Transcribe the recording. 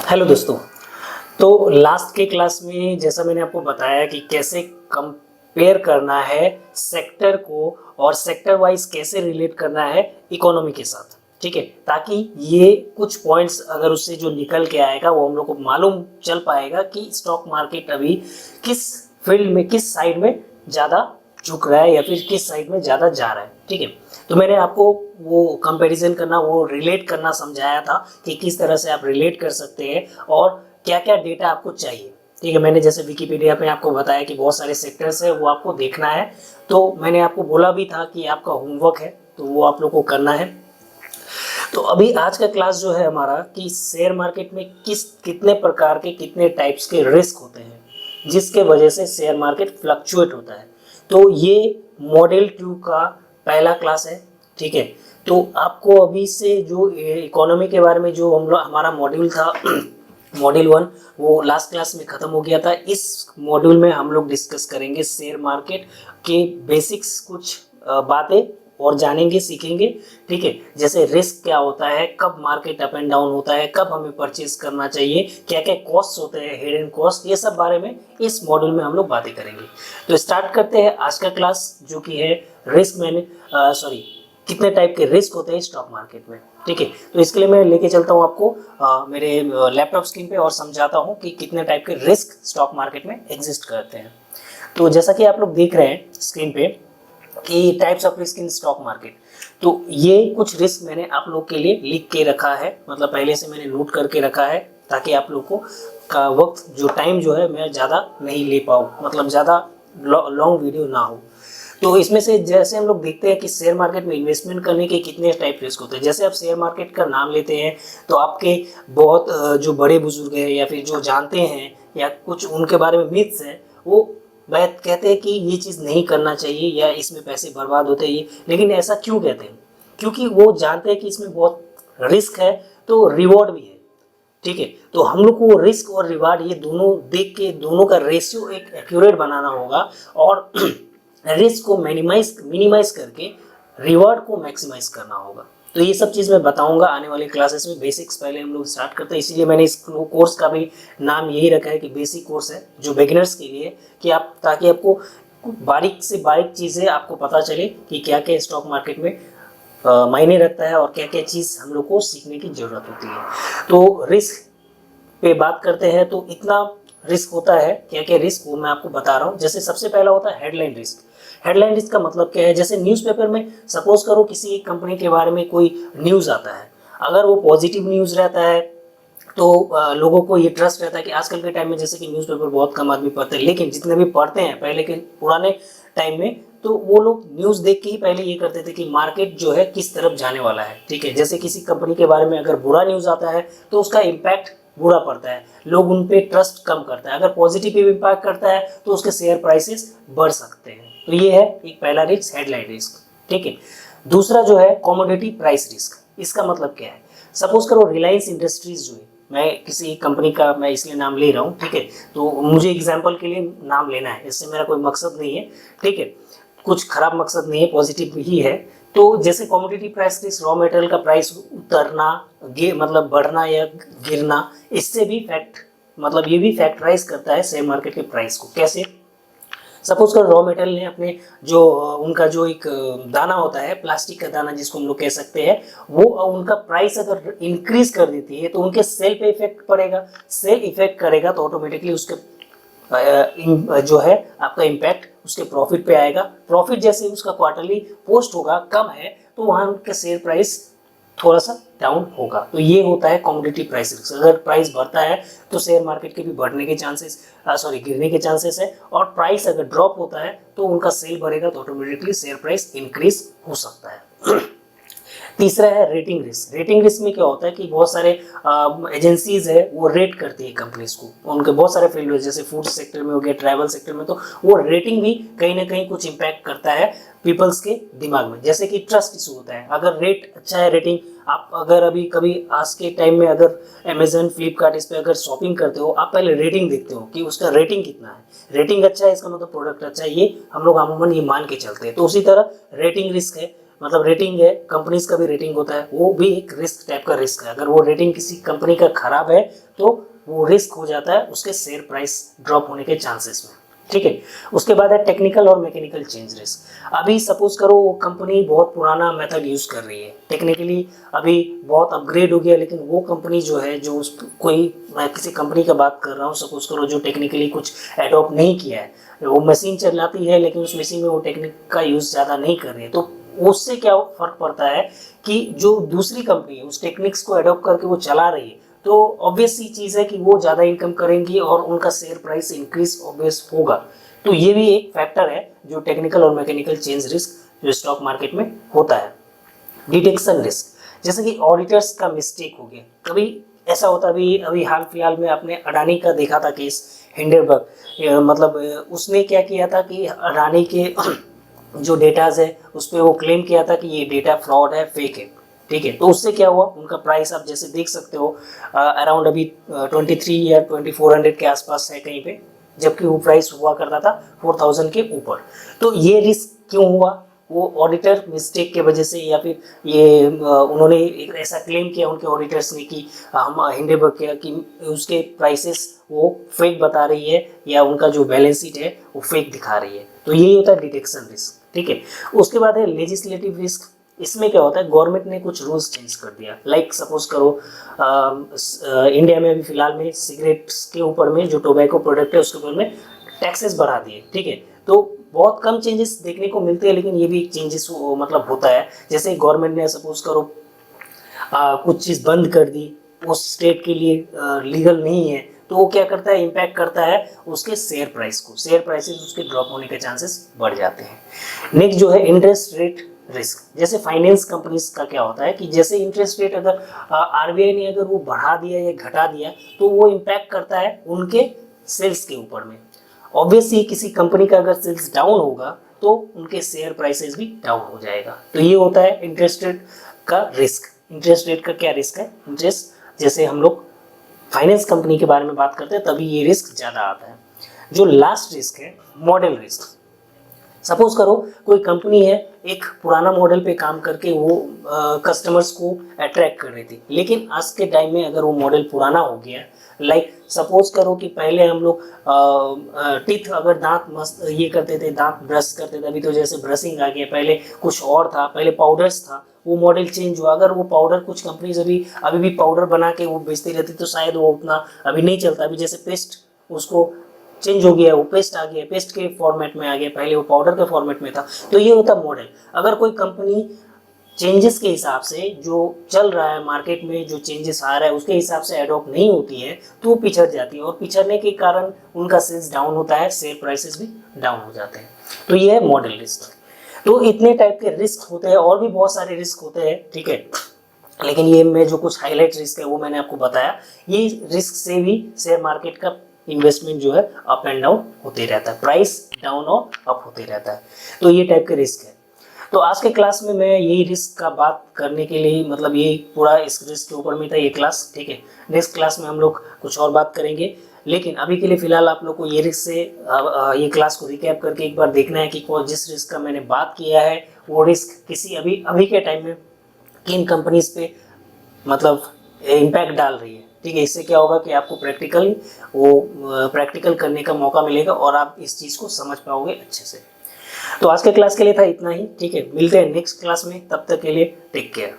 Hello दोस्तों। तो last के क्लास में जैसा मैंने आपको बताया कि कैसे कंपेयर करना है सेक्टर को और सेक्टर वाइज कैसे रिलेट करना है इकोनॉमी के साथ, ठीक है, ताकि ये कुछ पॉइंट्स अगर उससे जो निकल के आएगा वो हम लोग को मालूम चल पाएगा कि स्टॉक मार्केट अभी किस फील्ड में किस साइड में ज़्यादा झुक रहा है या फिर किस साइड में ज़्यादा जा रहा है, ठीक है। तो मैंने आपको वो कंपैरिजन करना वो रिलेट करना समझाया था कि किस तरह से आप रिलेट कर सकते हैं और क्या क्या डेटा आपको चाहिए, ठीक है। मैंने जैसे विकिपीडिया पे आपको बताया कि बहुत सारे सेक्टर्स है वो आपको देखना है, तो मैंने आपको बोला भी था कि आपका होमवर्क है तो वो आप लोग को करना है। तो अभी आज का क्लास जो है हमारा कि शेयर मार्केट में कितने प्रकार के कितने टाइप्स के रिस्क होते हैं जिसके वजह से शेयर मार्केट फ्लक्चुएट होता है। तो ये मॉड्यूल 2 का पहला क्लास है, ठीक है। तो आपको अभी से जो इकोनॉमी के बारे में जो हमारा मॉड्यूल था मॉड्यूल 1 वो लास्ट क्लास में ख़त्म हो गया था। इस मॉड्यूल में हम लोग डिस्कस करेंगे शेयर मार्केट के बेसिक्स कुछ बातें और जानेंगे सीखेंगे, ठीक है। जैसे रिस्क क्या होता है, कब मार्केट अप एंड डाउन होता है, कब हमें परचेज करना चाहिए, क्या क्या कॉस्ट होते हैं, हिडन कॉस्ट, ये सब बारे में इस मॉड्यूल में हम लोग बातें करेंगे। तो स्टार्ट करते हैं आज का क्लास जो कि है रिस्क कितने टाइप के रिस्क होते हैं स्टॉक मार्केट में, ठीक है। तो इसके लिए मैं लेके चलता हूँ आपको मेरे लैपटॉप स्क्रीन पे और समझाता हूँ कि कितने टाइप के रिस्क स्टॉक मार्केट में एग्जिस्ट करते हैं। तो जैसा कि आप लोग देख रहे हैं स्क्रीन पे कि types of risk in stock market, तो ये कुछ रिस्क मैंने आप लोग के लिए लिख के रखा है, मतलब पहले से मैंने नोट करके रखा है ताकि आप लोग को का वक्त जो टाइम जो है मैं ज़्यादा नहीं ले पाऊँ, मतलब ज़्यादा लॉन्ग वीडियो ना हो। तो इसमें से जैसे हम लोग देखते हैं कि शेयर मार्केट में इन्वेस्टमेंट करने के कितने टाइप रिस्क होते हैं। जैसे आप शेयर मार्केट का नाम लेते हैं तो आपके बहुत जो बड़े बुजुर्ग हैं या फिर जो जानते हैं या कुछ उनके बारे में मिथ्स है वो बात कहते हैं कि ये चीज़ नहीं करना चाहिए या इसमें पैसे बर्बाद होते हैं। लेकिन ऐसा क्यों कहते हैं? क्योंकि वो जानते हैं कि इसमें बहुत रिस्क है तो रिवॉर्ड भी है, ठीक है। तो हम लोग को रिस्क और रिवार्ड ये दोनों देख के दोनों का रेशियो एक एक्यूरेट बनाना होगा और रिस्क को मिनिमाइज करके रिवार्ड को मैक्सिमाइज करना होगा। तो ये सब चीज़ मैं बताऊंगा आने वाले क्लासेस में। बेसिक्स पहले हम लोग स्टार्ट करते हैं, इसीलिए मैंने इस कोर्स का भी नाम यही रखा है कि बेसिक कोर्स है जो बिगिनर्स के लिए, कि आप ताकि आपको बारीक से बारीक चीज़ें आपको पता चले कि क्या क्या स्टॉक मार्केट में मायने रखता है और क्या क्या चीज़ हम लोग को सीखने की ज़रूरत होती है। तो रिस्क पे बात करते हैं तो इतना रिस्क होता है, क्या क्या रिस्क वो मैं आपको बता रहा हूँ। जैसे सबसे पहला होता है हेडलाइन रिस्क। हेडलाइन रिस्क का मतलब क्या है? जैसे न्यूज़पेपर में सपोज करो किसी एक कंपनी के बारे में कोई न्यूज़ आता है, अगर वो पॉजिटिव न्यूज़ रहता है तो लोगों को ये ट्रस्ट रहता है कि आजकल के टाइम में जैसे कि न्यूज़पेपर बहुत कम आदमी पढ़ते हैं, लेकिन जितने भी पढ़ते हैं पहले के पुराने टाइम में तो वो लोग न्यूज़ देख के ही पहले ये करते थे कि मार्केट जो है किस तरफ जाने वाला है, ठीक है। जैसे किसी कंपनी के बारे में अगर बुरा न्यूज़ आता है तो उसका इम्पैक्ट बुरा पड़ता है, लोग उन पे ट्रस्ट कम करता है। अगर पॉजिटिव इम्पैक्ट करता है तो उसके शेयर प्राइसेस बढ़ सकते हैं। तो ये है एक पहला रिस्क, हेडलाइन रिस्क, ठीक है। दूसरा जो है कमोडिटी प्राइस रिस्क। इसका मतलब क्या है? सपोज करो रिलायंस इंडस्ट्रीज जो है, मैं किसी कंपनी का मैं इसलिए नाम ले रहा हूँ, ठीक है। तो मुझे एग्जाम्पल के लिए नाम लेना है, इससे मेरा कोई मकसद नहीं है, ठीक है, कुछ खराब मकसद नहीं है, पॉजिटिव ही है। तो जैसे commodity price risk, raw material का प्राइस उतरना मतलब बढ़ना या गिरना, इससे भी मतलब ये भी फैक्टराइज करता है शेयर मार्केट के प्राइस को। कैसे? सपोज कर रॉ मटेरियल ने अपने जो उनका जो एक दाना होता है, प्लास्टिक का दाना जिसको हम लोग कह सकते हैं, वो उनका प्राइस अगर इंक्रीज कर देती है तो उनके सेल पे इफेक्ट पड़ेगा। सेल इफेक्ट करेगा तो ऑटोमेटिकली उसके जो है आपका इम्पैक्ट उसके प्रॉफिट पे आएगा। प्रॉफिट जैसे उसका क्वार्टरली पोस्ट होगा कम है तो वहाँ उनका शेयर प्राइस थोड़ा सा डाउन होगा। तो ये होता है कमोडिटी प्राइस रिस्क। अगर प्राइस बढ़ता है तो शेयर मार्केट के भी बढ़ने के चांसेस गिरने के चांसेस है, और प्राइस अगर ड्रॉप होता है तो उनका सेल बढ़ेगा तो ऑटोमेटिकली शेयर प्राइस इंक्रीज हो सकता है। तीसरा है रेटिंग रिस्क। रेटिंग रिस्क में क्या होता है कि बहुत सारे एजेंसीज है वो रेट करती है कंपनीज को, उनके बहुत सारे फील्ड है, जैसे फूड सेक्टर में हो गया, ट्रैवल सेक्टर में, तो वो रेटिंग भी कहीं ना कहीं कुछ इम्पैक्ट करता है पीपल्स के दिमाग में। जैसे कि ट्रस्ट इशू होता है, अगर रेट अच्छा है, रेटिंग, आप अगर अभी कभी आज के टाइम में अगर अमेजन फ्लिपकार्ट इस पर अगर शॉपिंग करते हो, आप पहले रेटिंग देखते हो कि उसका रेटिंग कितना है। रेटिंग अच्छा है इसका मतलब प्रोडक्ट अच्छा है, ये हम लोग अमूमन ये मान के चलते हैं। तो उसी तरह रेटिंग रिस्क है, मतलब रेटिंग है, कंपनीज का भी रेटिंग होता है, वो भी एक रिस्क टाइप का रिस्क है। अगर वो रेटिंग किसी कंपनी का खराब है तो वो रिस्क हो जाता है उसके शेयर प्राइस ड्रॉप होने के चांसेस में, ठीक है। उसके बाद है टेक्निकल और मैकेनिकल चेंज रिस्क। अभी सपोज करो वो कंपनी बहुत पुराना मेथड यूज कर रही है, टेक्निकली अभी बहुत अपग्रेड हो गया, लेकिन वो कंपनी जो है, जो कोई, मैं किसी कंपनी का बात कर रहा हूँ, सपोज करो जो टेक्निकली कुछ एडॉप्ट नहीं किया है, वो मशीन चलाती है लेकिन उस मशीन में वो टेक्निक का यूज ज़्यादा नहीं कर रही है, तो उससे क्या फर्क पड़ता है कि जो दूसरी कंपनी है उस टेक्निक्स को एडॉप्ट करके वो चला रही है, तो ऑब्वियस सी चीज़ है कि वो ज़्यादा इनकम करेंगी और उनका शेयर प्राइस इंक्रीज ऑब्वियस होगा। तो ये भी एक फैक्टर है जो टेक्निकल और मैकेनिकल चेंज रिस्क जो स्टॉक मार्केट में होता है। डिटेक्शन रिस्क, जैसे कि ऑडिटर्स का मिस्टेक हो गया, कभी ऐसा होता, अभी अभी हाल फिलहाल में आपने अडानी का देखा था केस, हिंडनबर्ग, मतलब उसने क्या किया था कि अडानी के जो डेटाज है उस पर वो क्लेम किया था कि ये डेटा फ्रॉड है, फेक है, ठीक है। तो उससे क्या हुआ, उनका प्राइस आप जैसे देख सकते हो अराउंड अभी 23 या 2400 के आसपास है कहीं पे, जबकि वो प्राइस हुआ करता था 4000 के ऊपर। तो ये रिस्क क्यों हुआ, वो ऑडिटर मिस्टेक के वजह से, या फिर ये उन्होंने एक ऐसा क्लेम किया उनके ऑडिटर्स ने कि हम हिंडनबर्ग किया कि उसके प्राइसेस वो फेक बता रही है या उनका जो बैलेंस शीट है वो फेक दिखा रही है। तो यही होता है डिटेक्शन रिस्क, ठीक है। उसके बाद है लेजिस्लेटिव रिस्क। इसमें क्या होता है, गवर्नमेंट ने कुछ रूल्स चेंज कर दिया, लाइक सपोज करो इंडिया में अभी फिलहाल में सिगरेट्स के ऊपर में जो टोबैको प्रोडक्ट है उसके ऊपर में टैक्सेस बढ़ा दिए, ठीक है। तो बहुत कम चेंजेस देखने को मिलते हैं, लेकिन ये भी एक चेंजेस मतलब होता है। जैसे गवर्नमेंट ने सपोज करो कुछ चीज़ बंद कर दी, उस स्टेट के लिए लीगल नहीं है, तो वो क्या करता है, इम्पैक्ट करता है उसके शेयर प्राइस को, शेयर प्राइसेस उसके ड्रॉप होने के चांसेस बढ़ जाते हैं। नेक्स्ट जो है इंटरेस्ट रेट रिस्क। जैसे फाइनेंस कंपनीज का क्या होता है कि जैसे इंटरेस्ट रेट अगर आरबीआई ने अगर वो बढ़ा दिया या घटा दिया तो वो इम्पैक्ट करता है उनके सेल्स के ऊपर में। ऑब्वियसली किसी कंपनी का अगर सेल्स डाउन होगा तो उनके शेयर प्राइसेस भी डाउन हो जाएगा। तो ये होता है इंटरेस्ट रेट का रिस्क। इंटरेस्ट रेट का क्या रिस्क है, इंटरेस्ट, जैसे हम लोग फाइनेंस कंपनी के बारे में बात करते हैं तभी ये रिस्क ज़्यादा आता है। जो लास्ट रिस्क है मॉडल रिस्क। सपोज करो कोई कंपनी है, एक पुराना मॉडल पे काम करके वो कस्टमर्स को अट्रैक्ट कर रही थी, लेकिन आज के टाइम में अगर वो मॉडल पुराना हो गया, लाइक सपोज करो कि पहले हम लोग टीथ अगर दांत मस्त ये करते थे, दांत ब्रश करते थे, अभी तो जैसे ब्रशिंग आ गया, पहले कुछ और था, पहले पाउडर्स था, वो मॉडल चेंज हुआ। अगर वो पाउडर कुछ कंपनीज अभी भी पाउडर बना के वो बेचती रहती तो शायद वो उतना अभी नहीं चलता। अभी जैसे पेस्ट उसको चेंज हो गया, वो पेस्ट आ गया, पेस्ट के फॉर्मेट में आ गया, पहले वो पाउडर के फॉर्मेट में था। तो ये होता मॉडल। अगर कोई कंपनी चेंजेस के हिसाब से जो चल रहा है मार्केट में, जो चेंजेस आ रहा है उसके हिसाब से एडॉप्ट नहीं होती है तो वो पिछड़ जाती है, और पिछड़ने के कारण उनका सेल्स डाउन होता है, शेयर प्राइसेस भी डाउन हो जाते हैं। तो ये है मॉडल रिस्क। तो इतने टाइप के रिस्क होते हैं, और भी बहुत सारे रिस्क होते हैं, ठीक है, लेकिन ये मैं जो कुछ हाईलाइट रिस्क है वो मैंने आपको बताया। ये रिस्क से भी शेयर मार्केट का इन्वेस्टमेंट जो है अप एंड डाउन होते रहता है, प्राइस डाउन और अप होते रहता है। तो ये टाइप के रिस्क है। तो आज के क्लास में मैं यही रिस्क का बात करने के लिए, मतलब ये पूरा इस रिस्क के ऊपर में था ये क्लास, ठीक है। नेक्स्ट क्लास में हम लोग कुछ और बात करेंगे, लेकिन अभी के लिए फिलहाल आप लोग को ये रिस्क से ये क्लास को रिकैप करके एक बार देखना है कि जिस रिस्क का मैंने बात किया है वो रिस्क किसी अभी के टाइम में किन कंपनीज पे मतलब इम्पैक्ट डाल रही है, ठीक है। इससे क्या होगा कि आपको प्रैक्टिकल करने का मौका मिलेगा और आप इस चीज़ को समझ पाओगे अच्छे से। तो आज के क्लास के लिए था इतना ही, ठीक है। मिलते हैं नेक्स्ट क्लास में, तब तक के लिए टेक केयर।